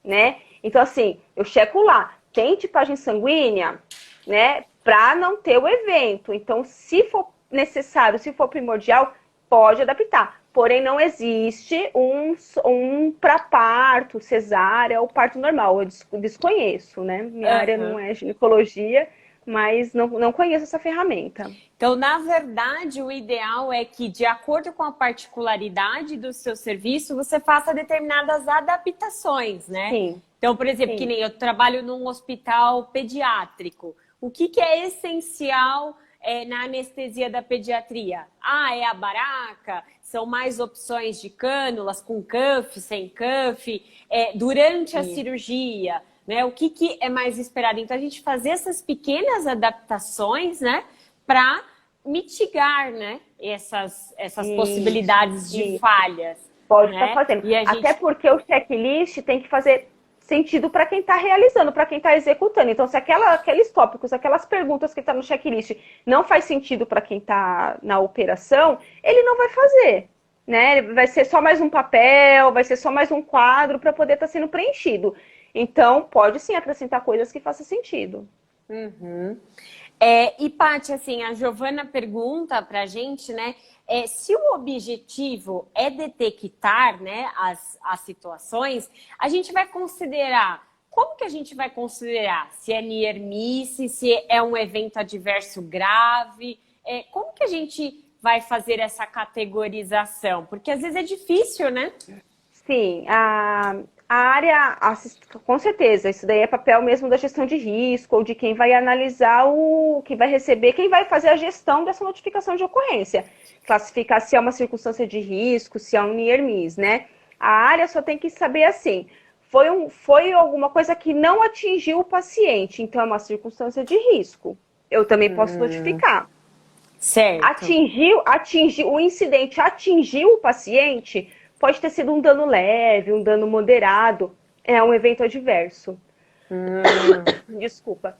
né? Então, assim, eu checo lá, tem tipagem sanguínea, né? Para não ter o evento. Então, se for necessário, se for primordial, pode adaptar. Porém, não existe um para parto, cesárea ou parto normal. Eu desconheço, né? Minha área não é ginecologia, mas não conheço essa ferramenta. Então, na verdade, o ideal é que, de acordo com a particularidade do seu serviço, você faça determinadas adaptações, né? Sim. Então, por exemplo, que nem eu trabalho num hospital pediátrico. O que é essencial na anestesia da pediatria? É a baraca, são mais opções de cânulas, com cuff, sem cuff, durante a cirurgia, né? O que é mais esperado? Então, a gente fazer essas pequenas adaptações, né? Para mitigar, né? Essas possibilidades de falhas. Pode né? estar fazendo. E Até porque o checklist tem que fazer sentido para quem está realizando, para quem está executando. Então, se aqueles tópicos, aquelas perguntas que estão no checklist não faz sentido para quem está na operação, ele não vai fazer. Né? Vai ser só mais um papel, vai ser só mais um quadro para poder estar sendo preenchido. Então, pode sim acrescentar coisas que façam sentido. E, Paty, assim, a Giovana pergunta para a gente, né? Se o objetivo é detectar, né, as situações, a gente vai considerar. Como que a gente vai considerar? Se é near-miss, se é um evento adverso grave? Como que a gente vai fazer essa categorização? Porque às vezes é difícil, né? Sim, a área, com certeza, isso daí é papel mesmo da gestão de risco, ou de quem vai analisar que vai receber, quem vai fazer a gestão dessa notificação de ocorrência. Classificar se é uma circunstância de risco, se é um near miss, né? A área só tem que saber assim, foi alguma coisa que não atingiu o paciente, então é uma circunstância de risco. Eu também posso notificar. Certo. O incidente atingiu o paciente, pode ter sido um dano leve, um dano moderado, é um evento adverso. Desculpa.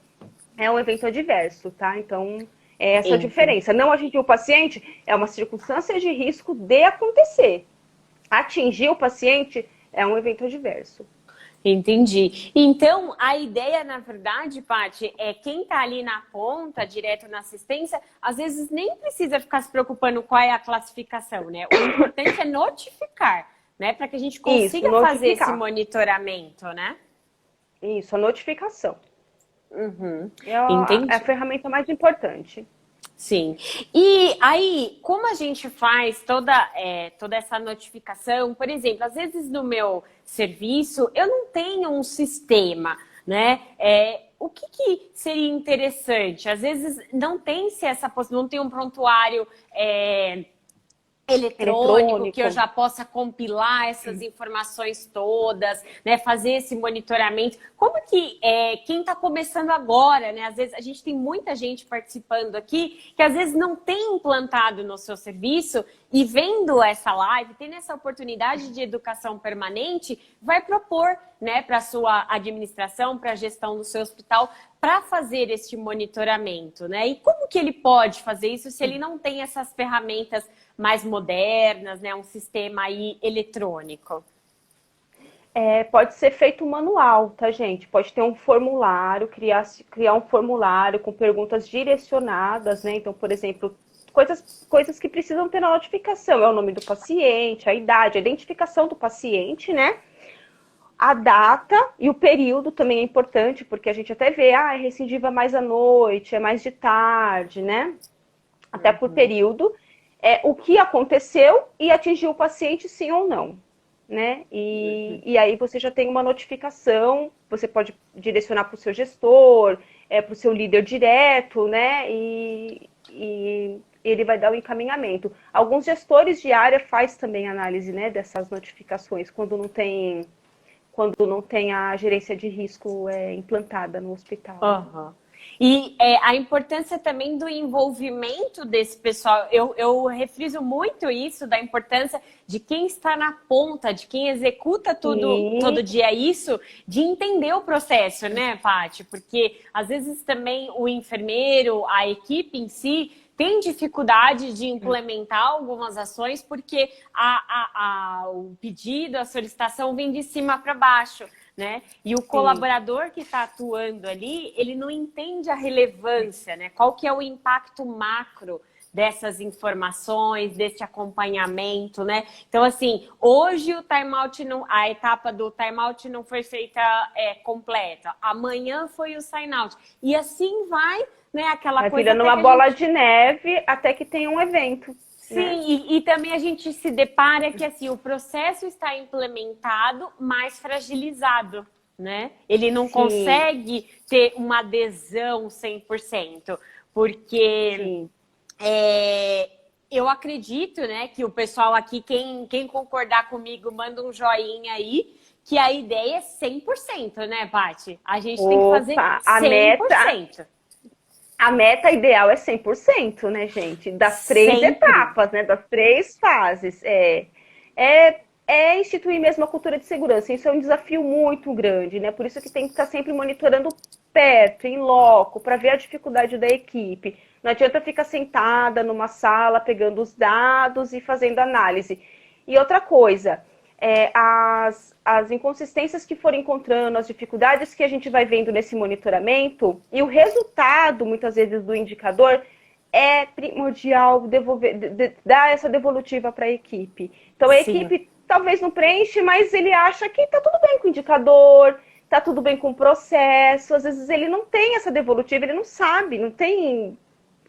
É um evento adverso, tá? Então, é essa a diferença. Não atingir o paciente é uma circunstância de risco de acontecer. Atingir o paciente é um evento adverso. Entendi. Então, a ideia, na verdade, Paty, é quem está ali na ponta, direto na assistência, às vezes nem precisa ficar se preocupando qual é a classificação, né? O importante é notificar, né? Para que a gente consiga fazer esse monitoramento, né? Isso, a notificação. É a ferramenta mais importante. Sim. E aí, como a gente faz toda essa notificação? Por exemplo, às vezes no meu serviço eu não tenho um sistema, né? O que seria interessante? Às vezes não tem-se essa possibilidade, não tem um prontuário eletrônico que eu já possa compilar essas informações todas, né, fazer esse monitoramento. Como que quem está começando agora, né, às vezes a gente tem muita gente participando aqui que às vezes não tem implantado no seu serviço e vendo essa live, tendo essa oportunidade de educação permanente, vai propor, né, para a sua administração, para a gestão do seu hospital, para fazer este monitoramento, né? E como que ele pode fazer isso se ele não tem essas ferramentas mais modernas, né? Um sistema aí eletrônico? Pode ser feito manual, tá, gente? Pode ter um formulário, criar um formulário com perguntas direcionadas, né? Então, por exemplo, coisas que precisam ter na notificação. É o nome do paciente, a idade, a identificação do paciente, né? A data e o período também é importante, porque a gente até vê, é recidiva mais à noite, é mais de tarde, né? Até por período. O que aconteceu e atingiu o paciente, sim ou não, né? E aí você já tem uma notificação, você pode direcionar para o seu gestor, para o seu líder direto, né? E ele vai dar o encaminhamento. Alguns gestores de área faz também análise, né, dessas notificações, quando não tem a gerência de risco implantada no hospital. E a importância também do envolvimento desse pessoal. Eu refriso muito isso, da importância de quem está na ponta, de quem executa todo dia isso, de entender o processo, né, Paty? Porque às vezes também o enfermeiro, a equipe em si, tem dificuldade de implementar algumas ações porque o pedido, a solicitação vem de cima para baixo, né? E o colaborador que está atuando ali, ele não entende a relevância, né? Qual que é o impacto macro dessas informações, desse acompanhamento, né? Então, assim, hoje a etapa do timeout não foi feita completa. Amanhã foi o sign-out. E assim vai, né? Aquela coisa... Virando uma bola de neve até que tenha um evento. Sim, né? E também a gente se depara que, assim, o processo está implementado, mas fragilizado, né? Ele não consegue ter uma adesão 100%, porque... eu acredito, né, que o pessoal aqui, quem concordar comigo, manda um joinha aí, que a ideia é 100%, né, Paty? A gente tem que fazer 100%. A meta ideal é 100%, né, gente? Das 3 etapas, né, das 3 fases. É instituir mesmo a cultura de segurança. Isso é um desafio muito grande, né? Por isso que tem que estar sempre monitorando perto, em loco, para ver a dificuldade da equipe. Não adianta ficar sentada numa sala, pegando os dados e fazendo análise. E outra coisa, as inconsistências que forem encontrando, as dificuldades que a gente vai vendo nesse monitoramento, e o resultado, muitas vezes, do indicador, é primordial dar essa devolutiva para a equipe. Então, a equipe talvez não preenche, mas ele acha que está tudo bem com o indicador, está tudo bem com o processo. Às vezes ele não tem essa devolutiva, ele não sabe, não tem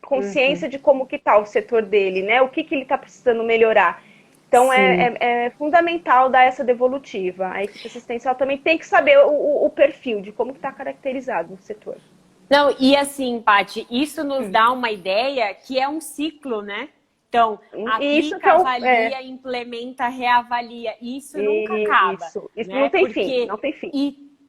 consciência de como que está o setor dele, né? O que ele está precisando melhorar. Então, é fundamental dar essa devolutiva. A equipe assistencial também tem que saber o perfil de como está caracterizado o setor. Não, e assim, Paty, isso nos dá uma ideia que é um ciclo, né? Então, aplica, avalia, implementa, reavalia. Isso nunca acaba. Isso né? não tem fim, não tem fim.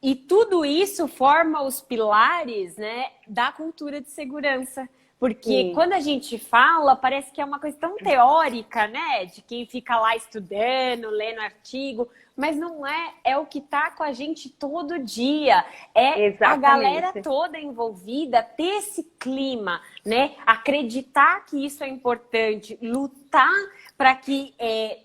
E tudo isso forma os pilares, né, da cultura de segurança. Porque quando a gente fala, parece que é uma coisa tão teórica, né? De quem fica lá estudando, lendo artigo. Mas não é. É o que está com a gente todo dia. A galera toda envolvida, ter esse clima, né? Acreditar que isso é importante, lutar para que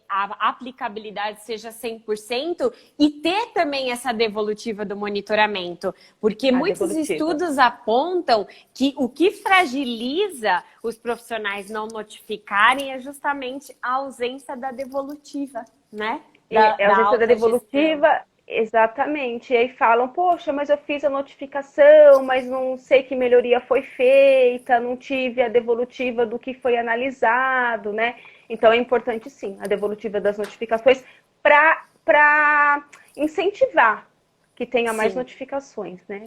a aplicabilidade seja 100% e ter também essa devolutiva do monitoramento. Porque muitos estudos apontam que o que fragiliza os profissionais não notificarem é justamente a ausência da devolutiva, né? A ausência da devolutiva, exatamente. E aí falam, poxa, mas eu fiz a notificação, mas não sei que melhoria foi feita, não tive a devolutiva do que foi analisado, né? Então é importante sim, a devolutiva das notificações para incentivar que tenha mais notificações, né?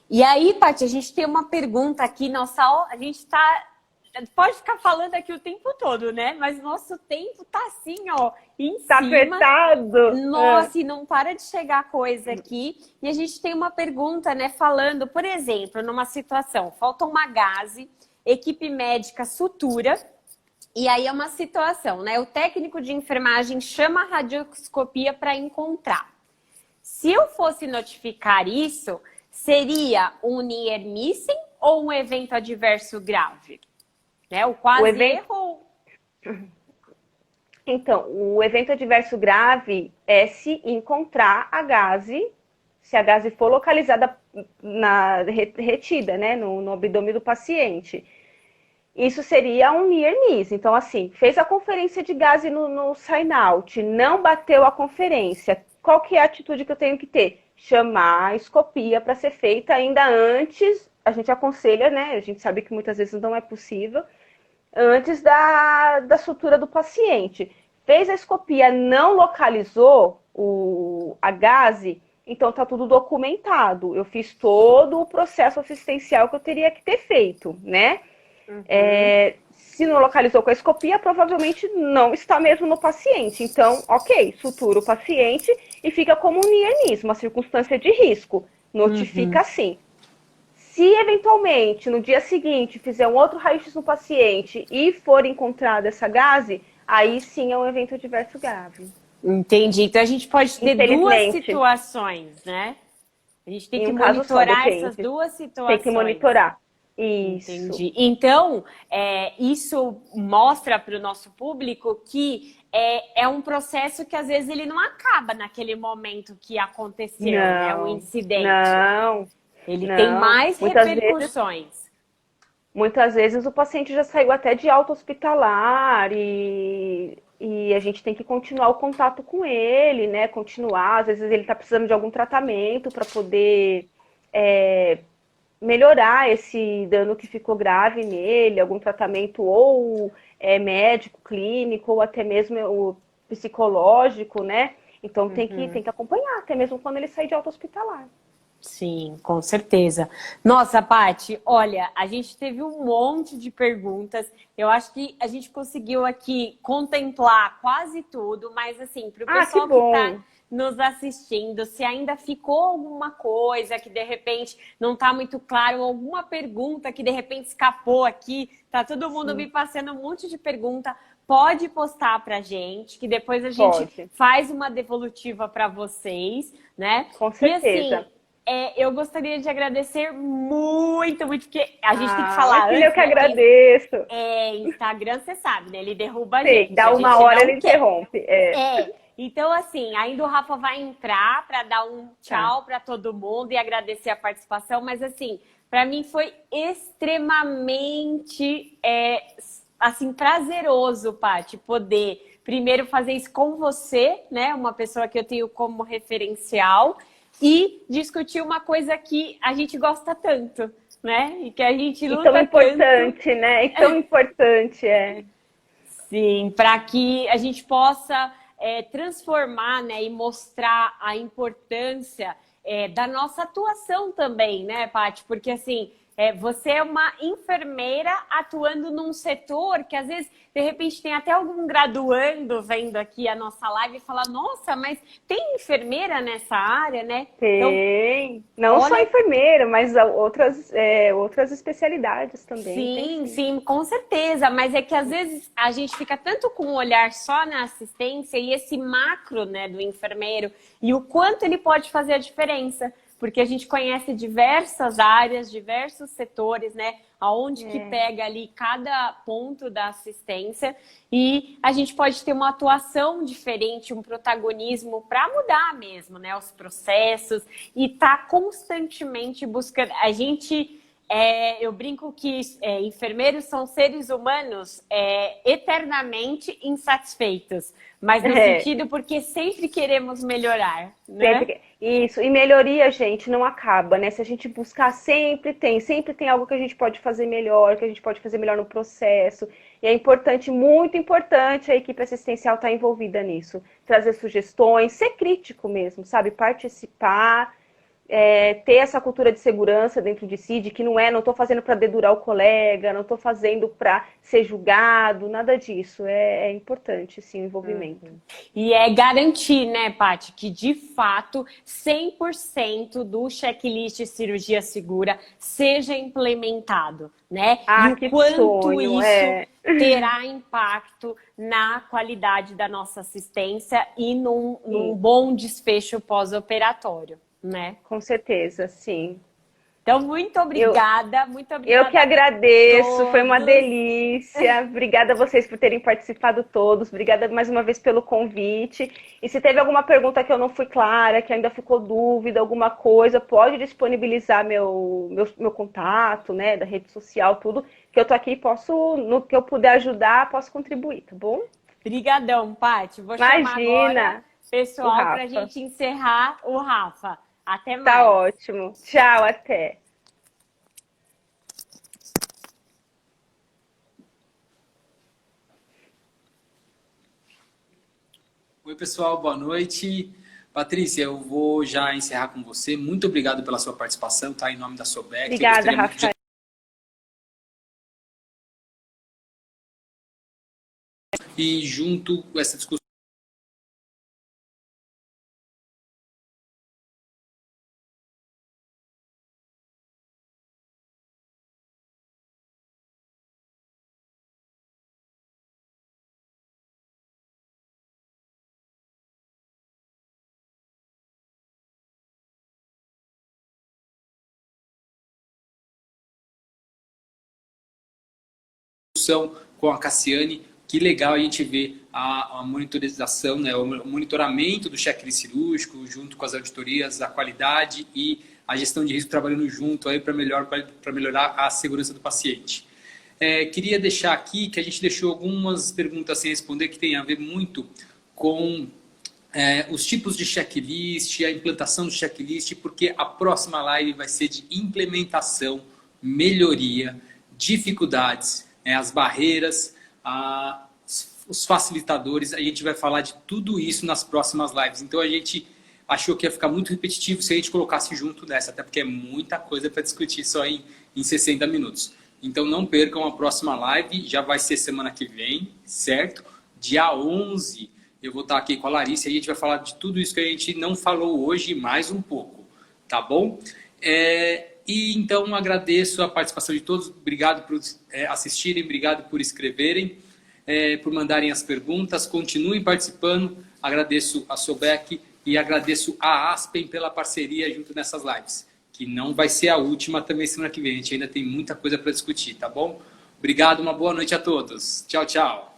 E aí, Paty, a gente tem uma pergunta aqui, a gente pode ficar falando aqui o tempo todo, né? Mas nosso tempo tá assim, ó, em cima. Tá apertado. Nossa, e não para de chegar coisa aqui. E a gente tem uma pergunta, né? Falando, por exemplo, numa situação, falta uma gase, equipe médica sutura, e aí é uma situação, né? O técnico de enfermagem chama a radioscopia para encontrar. Se eu fosse notificar isso, seria um near missing ou um evento adverso grave? Né? O quase erro. Então, o evento adverso grave é se encontrar a gase, se a gase for localizada retida, né, no abdômen do paciente. Isso seria um near miss. Então, assim, fez a conferência de gase no sign-out, não bateu a conferência. Qual que é a atitude que eu tenho que ter? Chamar a escopia para ser feita ainda antes. A gente aconselha, né? A gente sabe que muitas vezes não é possível. Antes da sutura do paciente. Fez a escopia, não localizou a gase, então está tudo documentado. Eu fiz todo o processo assistencial que eu teria que ter feito, né? Se não localizou com a escopia, provavelmente não está mesmo no paciente. Então, ok, sutura o paciente e fica como um near miss, uma circunstância de risco. Notifica sim. Se eventualmente no dia seguinte fizer um outro raio-x no paciente e for encontrada essa gase, aí sim é um evento adverso grave. Entendi. Então a gente pode ter duas situações, né? A gente tem que monitorar essas duas situações. Tem que monitorar. Isso. Entendi. Então, isso mostra para o nosso público que é um processo que às vezes ele não acaba naquele momento que aconteceu, né? O Não, incidente. não, Ele tem não. mais repercussões. Muitas vezes o paciente já saiu até de alta hospitalar e a gente tem que continuar o contato com ele, né? Continuar, às vezes ele está precisando de algum tratamento para poder melhorar esse dano que ficou grave nele, algum tratamento ou médico, clínico, ou até mesmo o psicológico, né? Então tem que acompanhar, até mesmo quando ele sair de alta hospitalar. Sim, com certeza. Nossa, Paty, olha, a gente teve um monte de perguntas. Eu acho que a gente conseguiu aqui contemplar quase tudo, mas assim, para o Ah, que pessoal que está bom! nos assistindo, se ainda ficou alguma coisa que de repente não está muito claro, alguma pergunta que de repente escapou aqui, tá todo mundo me passando um monte de pergunta. Pode postar para a gente, que depois a gente Pode, faz uma devolutiva para vocês, né? com E assim, certeza. eu gostaria de agradecer muito, muito, porque a gente tem que Ah, falar imagina, eu antes, que né? agradeço. Instagram, você sabe, né? Ele derruba a Sei, gente, dá a uma gente hora não ele quer. interrompe. É, Então assim, ainda o Rafa vai entrar para dar um tá. tchau para todo mundo e agradecer a participação, mas assim, para mim foi extremamente, assim, prazeroso, Paty, poder primeiro fazer isso com você, né? Uma pessoa que eu tenho como referencial e discutir uma coisa que a gente gosta tanto, né? E que a gente E tão luta tanto, importante, né? E tão importante, é. sim, para que a gente possa transformar, né, e mostrar a importância da nossa atuação também, né, Paty? Porque assim, você é uma enfermeira atuando num setor que às vezes, de repente, tem até algum graduando vendo aqui a nossa live e fala, nossa, mas tem enfermeira nessa área, né? Então, Tem. Não só olha. enfermeira, mas outras especialidades também. Tem Sim, sim. sim, com certeza. Mas é que às vezes a gente fica tanto com o olhar só na assistência e esse macro, né, do enfermeiro e o quanto ele pode fazer a diferença. Porque a gente conhece diversas áreas, diversos setores, né? Aonde que pega ali cada ponto da assistência e a gente pode ter uma atuação diferente, um protagonismo para mudar mesmo, né? Os processos e tá constantemente buscando. A gente eu brinco que enfermeiros são seres humanos eternamente insatisfeitos, mas no É, sentido porque sempre queremos melhorar, sempre né? isso. E melhoria, gente, não acaba, né? Se a gente buscar, sempre tem algo que a gente pode fazer melhor, que a gente pode fazer melhor no processo. E é importante, muito importante, a equipe assistencial estar envolvida nisso. Trazer sugestões, ser crítico mesmo, sabe? Participar. Ter essa cultura de segurança dentro de si, de que não estou fazendo para dedurar o colega, não estou fazendo para ser julgado, nada disso. É importante, sim, o envolvimento. E é garantir, né, Paty, que de fato 100% do checklist cirurgia segura seja implementado, né? E Ah, o que quanto sonho, isso terá impacto na qualidade da nossa assistência e num Sim, bom desfecho pós-operatório, né? com certeza, sim. Então, Eu, muito Eu que obrigada a agradeço, foi uma todos. delícia. Obrigada a vocês por terem participado todos. Obrigada mais uma vez pelo convite. E se teve alguma pergunta que eu não fui clara, que ainda ficou dúvida, alguma coisa, pode disponibilizar meu contato, né, da rede social, tudo, que eu tô aqui, posso, no que eu puder ajudar, posso contribuir, tá bom? Obrigadão, Paty. Vou chamar agora Imagina, o pessoal para a Rafa. gente encerrar o Rafa. Até Tá mais. ótimo. Tchau, até. Oi, pessoal, boa noite. Patrícia, eu vou já encerrar com você. Muito obrigado pela sua participação, tá? Em nome da Sobec. Eu Obrigada, gostaria muito de Rafa. ir junto com essa discussão. discussão com a Cassiane. Que legal a gente ver a monitorização, né, o monitoramento do checklist cirúrgico junto com as auditorias, a qualidade e a gestão de risco trabalhando junto aí para melhorar a segurança do paciente. Queria deixar aqui que a gente deixou algumas perguntas sem responder que tem a ver muito com os tipos de checklist, a implantação do checklist, porque a próxima live vai ser de implementação, melhoria, dificuldades, as barreiras, os facilitadores. A gente vai falar de tudo isso nas próximas lives. Então a gente achou que ia ficar muito repetitivo se a gente colocasse junto nessa, até porque é muita coisa para discutir só em 60 minutos. Então não percam a próxima live, já vai ser semana que vem, certo? Dia 11, eu vou estar aqui com a Larissa e a gente vai falar de tudo isso que a gente não falou hoje, mais um pouco, tá bom? E então agradeço a participação de todos, obrigado por assistirem, obrigado por escreverem, por mandarem as perguntas, continuem participando, agradeço a Sobec e agradeço a Aspen pela parceria junto nessas lives, que não vai ser a última também semana que vem, a gente ainda tem muita coisa para discutir, tá bom? Obrigado, uma boa noite a todos, tchau, tchau.